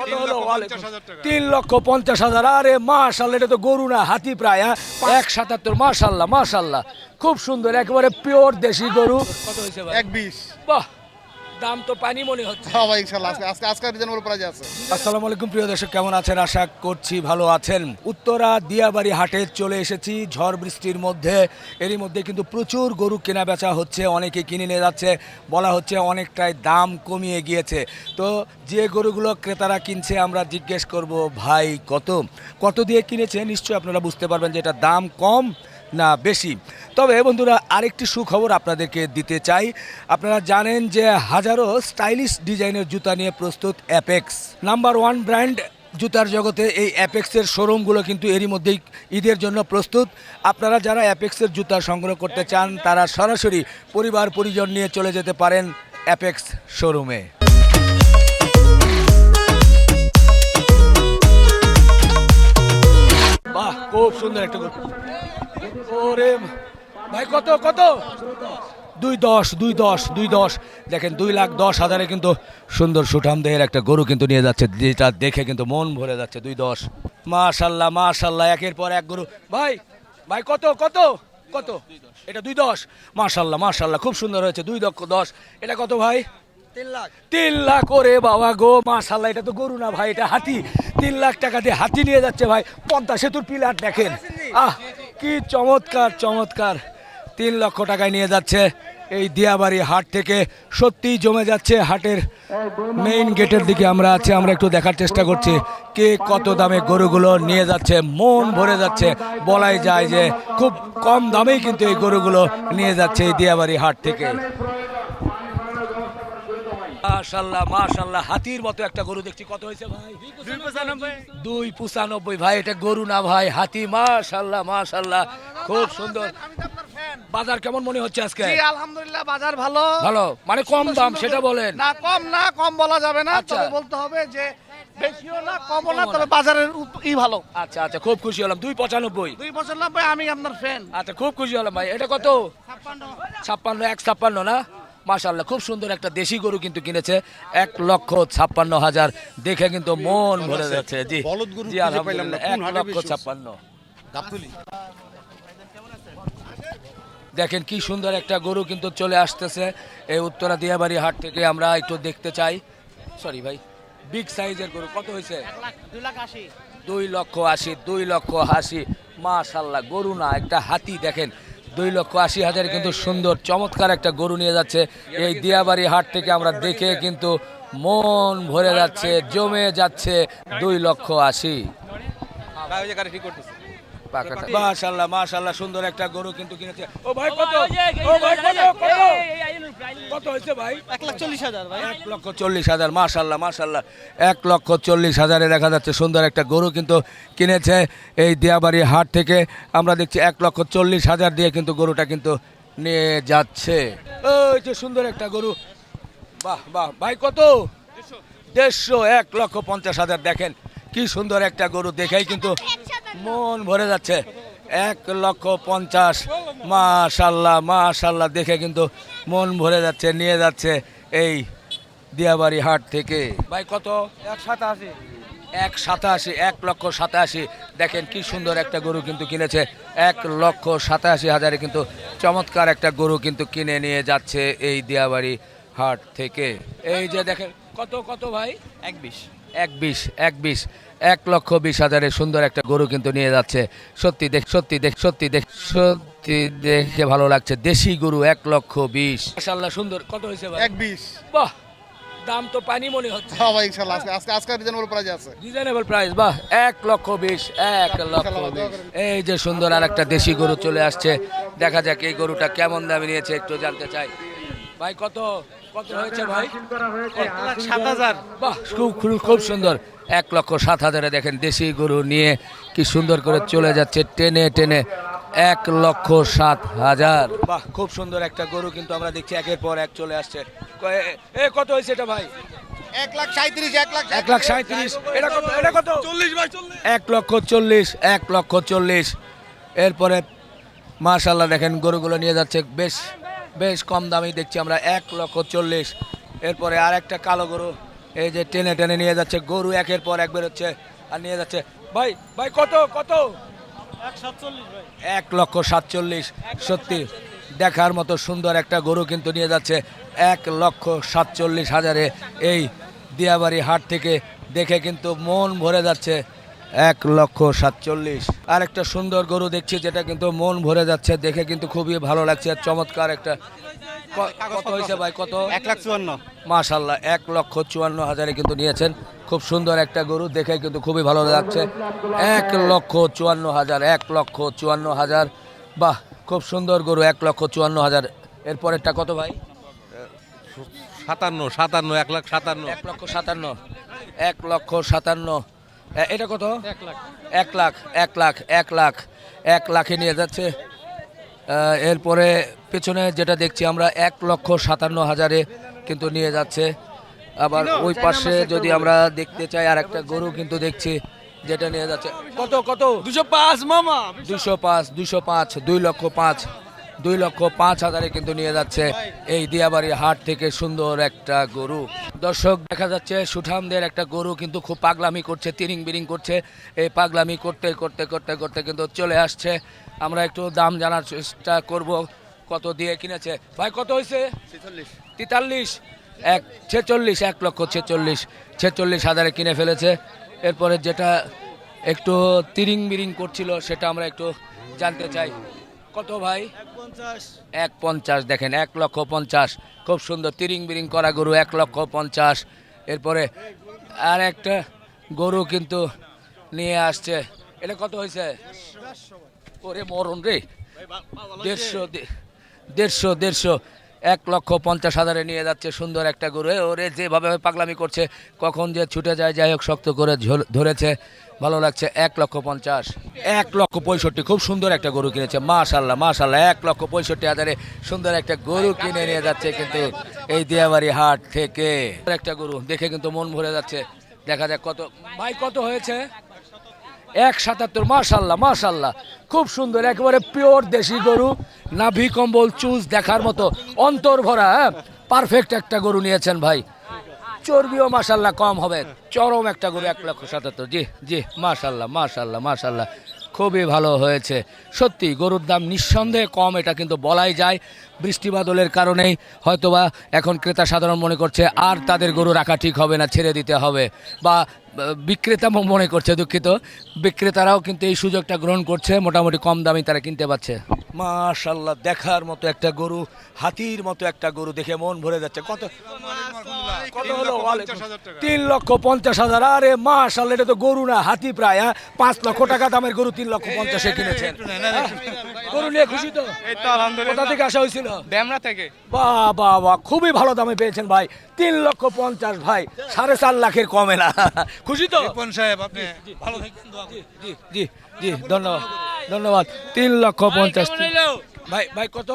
কত হলো? 3,50,000। আরে মাশাআল্লাহ, এটা তো গরু না হাতি প্রায়। 1,77। মাশাআল্লাহ মাশাআল্লাহ, খুব সুন্দর, একেবারে পিওর দেশি গরু। কত হয়েছে ভাই? 1.20। বাহ, দাম তো পানি মনে হচ্ছে। হ্যাঁ ভাই, ইনশাআল্লাহ আজকে রিজনেবল প্রাইসে আছে। আসসালামু আলাইকুম প্রিয় দর্শক, কেমন আছেন? আশা করছি ভালো আছেন। উত্তরা দিয়াবাড়ি হাটে চলে এসেছি ঝড় বৃষ্টির মধ্যে। এরই মধ্যে কিন্তু প্রচুর গরু কেনা বেচা হচ্ছে, অনেকে কিনে নিয়ে যাচ্ছে, বলা হচ্ছে অনেকটাই দাম কমিয়ে গিয়েছে। তো যে গরুগুলো ক্রেতারা কিনছে আমরা জিজ্ঞেস করব, ভাই কত দিয়ে কিনেছে? নিশ্চয়ই আপনারা বুঝতে পারবেন যে এটা দাম কম না বেশি। তবে বন্ধুরা, আরেকটি সুখবর আপনাদেরকে দিতে চাই। আপনারা জানেন যে হাজারো স্টাইলিশ ডিজাইনের জুতা নিয়ে প্রস্তুত অ্যাপেক্স। নাম্বার 1 ব্র্যান্ড জুতার জগতে এই অ্যাপেক্সের শোরুমগুলো কিন্তু এরই মধ্যেই ঈদের জন্য প্রস্তুত। আপনারা যারা অ্যাপেক্সের জুতা সংগ্রহ করতে চান তারা সরাসরি পরিবার পরিজন নিয়ে চলে যেতে পারেন অ্যাপেক্স শোরুমে। বাহ, খুব সুন্দর একটা গরু। ওরে ভাই, কত 2.10 দেখেন, 2,10,000 কিন্তু সুন্দর সুঠাম দেহের একটা গরু কিন্তু নিয়ে যাচ্ছে, যেটা দেখে কিন্তু মন ভরে যাচ্ছে। 2.10, মাশাল্লাহ মাশাল্লাহ, একের পর এক গরু। ভাই কত এটা? 2.10, মাশাল্লাহ মাশাল্লাহ, খুব সুন্দর হয়েছে। 2,10,000 এটা কত ভাই? 3 লাখ করে বাবা গো, মাশাল্লাহ, এটা তো গরু না ভাই, এটা হাতি। 3 লাখ টাকা দিয়ে হাতি নিয়ে যাচ্ছে ভাই। পদ্মা সেতুর পিলার দেখেন, কি চমৎকার চমৎকার। 3 লক্ষ টাকায় নিয়ে যাচ্ছে এই দিয়াবাড়ি হাট থেকে। সত্যিই জমে যাচ্ছে হাটের মেইন গেটের দিকে আমরা আছি, আমরা একটু দেখার চেষ্টা করছি কে কত দামে গরুগুলো নিয়ে যাচ্ছে। মন ভরে যাচ্ছে, বলাই যায় যে খুব কম দামেই কিন্তু এই গরুগুলো নিয়ে যাচ্ছে এই দিয়াবাড়ি হাট থেকে। মাশাআল্লাহ মাশাআল্লাহ, হাতির মতো একটা গরু দেখছি। কত হয়েছে ভাই? 2.95 ভাই, এটা গরু না ভাই, হাতি। মাশাআল্লাহ মাশাআল্লাহ, খুব সুন্দর। বাজার কেমন মনে হচ্ছে আজকে? জি আলহামদুলিল্লাহ, বাজার ভালো। মানে কম দাম সেটা বলেন। না কম বলা যাবে না, আচ্ছা। তবে বলতে হবে যে বেশিও না কমও না, তবে বাজারের ভালো। আচ্ছা আচ্ছা, খুব খুশি হলাম। 2.95। 2.95, আমি আপনার ফ্যান। আচ্ছা, খুব খুশি হলাম ভাই। এটা কত? 156 না? মাশাআল্লাহ, খুব সুন্দর একটা দেশি গরু কিন্তু কিনেছে। 1,56,000 দেখে কিন্তু মন ভরে যাচ্ছে। জি বলদ গরু জি, খুঁজে পাইলাম না, আলহামদুলিল্লাহ, কোন হাটে বেশি? 1,56,000। গাবতলী। দেখেন কি সুন্দর একটা গরু কিন্তু চলে আসতেছে এই উত্তরা দিয়াবাড়ি হাট থেকে। আমরা একটু দেখতে চাই। সরি ভাই, বিগ সাইজের গরু। কত হয়েছে? 2,80,000। মাশাআল্লাহ, গরু না, একটা হাতি। দেখেন 2,80,000 কিন্তু সুন্দর চমৎকার একটা গরু নিয়ে যাচ্ছে এই দিয়াবাড়ি হাট থেকে। আমরা দেখে কিন্তু মন ভরে যাচ্ছে, জমে যাচ্ছে। 2,80,000। মাশাআল্লাহ মাশাআল্লাহ, সুন্দর একটা গরু কিন্তু কিনেছে। ও ভাই কত হয়েছে ভাই? 1,40,000 ভাই। 1,40,000। মাশাআল্লাহ মাশাআল্লাহ, 1,40,000 দেখা যাচ্ছে সুন্দর একটা গরু কিন্তু কিনেছে এই দিয়াবাড়ি হাট থেকে। আমরা দেখছি 1,40,000 দিয়ে কিন্তু গরুটা কিন্তু নিয়ে যাচ্ছে। ওই যে সুন্দর একটা গরু। বাহ বাহ ভাই, কত? 150, 1,50,000। দেখেন কি সুন্দর একটা গরু, দেখেই কিন্তু মন ভরে যাচ্ছে। 1,50,000। মাশাআল্লাহ মাশাআল্লাহ, দেখে কিন্তু মন ভরে যাচ্ছে, নিয়ে যাচ্ছে এই দিয়াবাড়ি হাট থেকে। ভাই কত? 187। 1,87,000। দেখেন কি সুন্দর একটা গরু কিন্তু কিনেছে। 1,87,000 কিন্তু চমৎকার একটা গরু কিন্তু কিনে নিয়ে যাচ্ছে এই দিয়াবাড়ি হাট থেকে। এই যে দেখেন কত ভাই? 1,20,000। 1,20,000 সুন্দর একটা গরু কিন্তু নিয়ে যাচ্ছে। সত্যি দেখে ভালো লাগছে। দেশি গরু 1,20,000। মাশাআল্লাহ, সুন্দর। কত হয়েছে ভাই? 1.20। বাহ, দাম তো পানি মনে হচ্ছে। হ্যাঁ ভাই, ইনশাআল্লাহ আজকে রিজনেবল প্রাইসে আছে। Reasonable price. বাহ, 1,20,000। এই যে সুন্দর আর একটা দেশি গরু চলে আসছে। দেখা যাক এই গরুটা কেমন দামে নিয়েছে, একটু জানতে চাই। ভাই কত হয়েছে ভাই? 1,07,000। বাহ, খুব সুন্দর। 1,07,000 দেখেন দেশি গরু নিয়ে কি সুন্দর করে চলে যাচ্ছে টেনে টেনে। 1,07,000। বাহ, খুব সুন্দর একটা গরু কিন্তু আমরা দেখছি একের পর এক চলে আসছে। কত হয়েছে এটা ভাই? 1,37,000। 1,37,000। এটা কত? 40 ভাই, 1,40,000। 1,40,000। এরপরে মাশাআল্লাহ দেখেন গরুগুলো নিয়ে যাচ্ছে বেশ কম দামেই দেখছি আমরা। 1,40,000। এরপরে আর একটা কালো গরু এই যে টেনে টেনে নিয়ে যাচ্ছে গরু, একের পর এক বেরোচ্ছে আর নিয়ে যাচ্ছে। ভাই ভাই কত কত? 1,47,000। সত্যি দেখার মতো সুন্দর একটা গরু কিন্তু নিয়ে যাচ্ছে 1,47,000 এই দিয়াবাড়ি হাট থেকে। দেখে কিন্তু মন ভরে যাচ্ছে। 1,47,000। আর একটা সুন্দর গরু দেখছি যেটা কিন্তু মন ভরে যাচ্ছে, দেখে কিন্তু খুবই ভালো লাগছে। চমৎকার একটা কত হয়েছে ভাই? কত? 1,54,000। মাশাল্লাহ 1,54,000 কিন্তু নিয়েছেন। খুব সুন্দর একটা গরু, দেখে কিন্তু খুবই ভালো লাগছে। 1,54,000, 1,54,000। বাহ, খুব সুন্দর গরু, 1,54,000। এরপরেরটা কত ভাই? 57, 1,57,000। 1,57,000, 1,57,000। এটা কত? 1 লাখ, 1 লাখে নিয়ে যাচ্ছে। এরপরে পেছনে যেটা দেখছি আমরা 1,57,000 কিন্তু নিয়ে যাচ্ছে। আবার ওই পাশে যদি আমরা দেখতে চাই আর একটা গরু কিন্তু দেখছি যেটা নিয়ে যাচ্ছে। কত কত? 205 মামা। 205, 2,05,000, 2,05,000 কিন্তু নিয়ে যাচ্ছে এই দিয়াবাড়ি হাট থেকে সুন্দর একটা গরু। দর্শক দেখা যাচ্ছে সুঠামদের একটা গরু কিন্তু খুব পাগলামি করছে, তিরিং বিরিং করছে। এই পাগলামি করতে করতে করতে করতে কিন্তু চলে আসছে। আমরা একটু দাম জানার চেষ্টা করব কত দিয়ে কিনেছে। ভাই কত হয়েছে? 43, 1,46,000 কিনে ফেলেছে। এরপরে যেটা একটু তিরিং বিরিং করছিল সেটা আমরা একটু জানতে চাই। কত ভাই? 1,50। দেখেন 1,50,000, খুব সুন্দর তিরিং বিরিং করা গরু, 1,50,000। এরপরে আর একটা গরু কিন্তু নিয়ে আসছে। এটা কত হয়েছে? ওরে মরণ রে, 1,50,000, 1,50,000 নিয়ে যাচ্ছে সুন্দর একটা গরু। ওরে যেভাবে পাগলামি করছে, কখন যে ছুটে যায়, যাই হোক শক্ত করে ধরেছে, ভালো লাগছে। 1,50,000, 1,65,000, খুব সুন্দর একটা গরু কিনেছে। মাশাল্লাহ মাশাল্লাহ, 1,65,000 সুন্দর একটা গরু কিনে নিয়ে যাচ্ছে কিন্তু এই দিয়াবাড়ি হাট থেকে। একটা গরু দেখে কিন্তু মন ভরে যাচ্ছে। দেখা যাক কত ভাই, কত হয়েছে? 1,77। মাশাল্লাহ মাশাল্লাহ, খুব সুন্দর, একেবারে পিওর দেশি গরু, নাভি কম্বল চুজ দেখার মতো, অন্তর ভরা, পারফেক্ট একটা গরু নিয়েছেন ভাই। চর্বিও মাশাল্লাহ কম হবে, চরম একটা গরু। 1,77,000। জি জি, মাশাল্লাহ মাশাল্লাহ মাশাল্লাহ, খুবই ভালো হয়েছে। সত্যি গরুর দাম নিঃসন্দেহে কম, এটা কিন্তু বলাই যায়। বৃষ্টি বাদলের কারণেই হয়তোবা এখন ক্রেতা সাধারণ মনে করছে আর তাদের গরু রাখা ঠিক হবে না, ছেড়ে দিতে হবে, বা বিক্রেতা মনে করছে, দুঃখিত, বিক্রেতারাও কিন্তু এই সুযোগটা গ্রহণ করছে, মোটামুটি কম দামে তারা কিনতে পারছে। মাশাল্লাহ দেখার মতো একটা গরু, হাতির মতো একটা গরু, দেখে মন ভরে যাচ্ছে। কত কত হলো? 3,50,000। আরে মাশাল্লাহ, এটা তো গরু না, হাতি প্রায়। 5 লক্ষ টাকা দামের গরু 3,50,000 কিনেছেন। গরু নিয়ে খুশি তো? এই তো আলহামদুলিল্লাহ। কোথা থেকে আসা হয়েছিল? ড্যামরা থেকে। বাহ বাহ বাহ, খুবই ভালো দামে পেয়েছেন ভাই। 3,50,000 ভাই, 4.5 লাখের কমে না। খুশি তো? সাহেব আপনি ভালো থাকবেন। জি জি জি, ধন্যবাদ ধন্যবাদ। 3,50,000 ভাই। ভাই কত?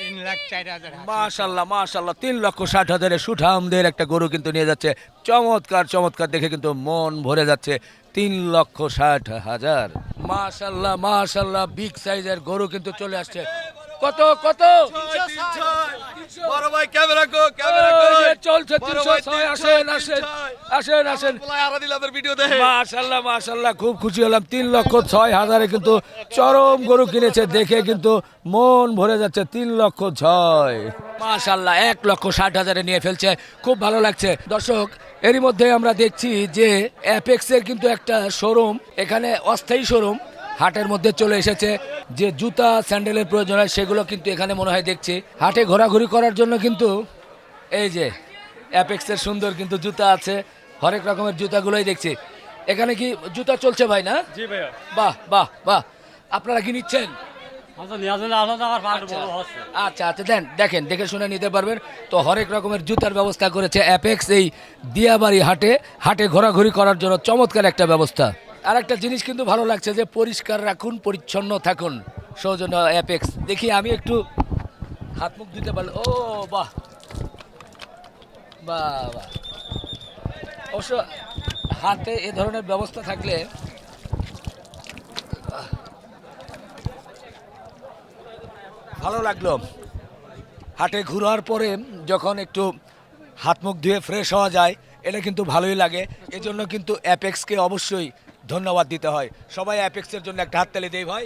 3,04,000। মাশাল্লাহ মাশাল্লাহ, 3,60,000 সুঠামদের একটা গরু কিন্তু নিয়ে যাচ্ছে। চমৎকার চমৎকার, দেখে কিন্তু মন ভরে যাচ্ছে। 3,60,000। মাশাল্লাহ মাশাল্লাহ, বিগ সাইজের গরু কিন্তু চলে আসছে। কত কত? বড় ভাই ক্যামেরা কো, চলছে 306। আসেন আসেন আসেন আসেন। ভিডিও দেখে মাশাল্লাহ মাশাল্লাহ, খুব খুশি হলাম। 3,06,000 কিন্তু চরম গরু কিনেছে, দেখে কিন্তু মন ভরে যাচ্ছে। 3,06,000 মাশাল্লাহ, 1,60,000 নিয়ে ফেলছে, খুব ভালো লাগছে। দর্শক, এরই মধ্যে আমরা দেখছি যে অ্যাপেক্সের কিন্তু একটা শোরুম, এখানে অস্থায়ী শোরুম হাটের মধ্যে চলে এসেছে। যে জুতা স্যান্ডেলের প্রয়োজন হয় সেগুলো কিন্তু এখানে মনে হয় দেখছি। হাটে ঘোরাঘুরি করার জন্য কিন্তু এই যে অ্যাপেক্সের সুন্দর কিন্তু জুতা আছে, হরেক রকমের জুতাগুলোই দেখছি। এখানে কি জুতা চলছে ভাই? না? জি ভাইয়া। বাহ বাহ বাহ, আপনারা কি নিচ্ছেন? আচ্ছা আচ্ছা, দেন, দেখেন, দেখে শুনে নিতে পারবেন। তো হরেক রকমের জুতার ব্যবস্থা করেছে অ্যাপেক্স এই দিয়াবাড়ি হাটে। হাটে ঘোরাঘুরি করার জন্য চমৎকার একটা ব্যবস্থা। আর একটা জিনিস কিন্তু ভালো লাগছে যে পরিষ্কার রাখুন, পরিচ্ছন্ন থাকুন, সৌজন্য অ্যাপেক্স। দেখি আমি একটু হাত মুখ দিতে পারলাম। ও বাহ বাহ বাহ, অবশ্য হাতে এ ধরনের ব্যবস্থা থাকলে ভালো লাগলো। হাটে ঘোরার পরে যখন একটু হাত মুখ ধুয়ে ফ্রেশ হওয়া যায়, এটা কিন্তু ভালোই লাগে। এজন্য কিন্তু অ্যাপেক্সকে অবশ্যই ধন্যবাদ দিতে হয়। সবাই অ্যাপেক্সের জন্য একটা হাততালি দেই ভাই।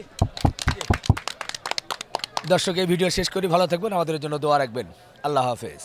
দর্শক এই ভিডিও শেষ করি, ভালো থাকবেন, আমাদের জন্য দোয়া রাখবেন। আল্লাহ হাফেজ।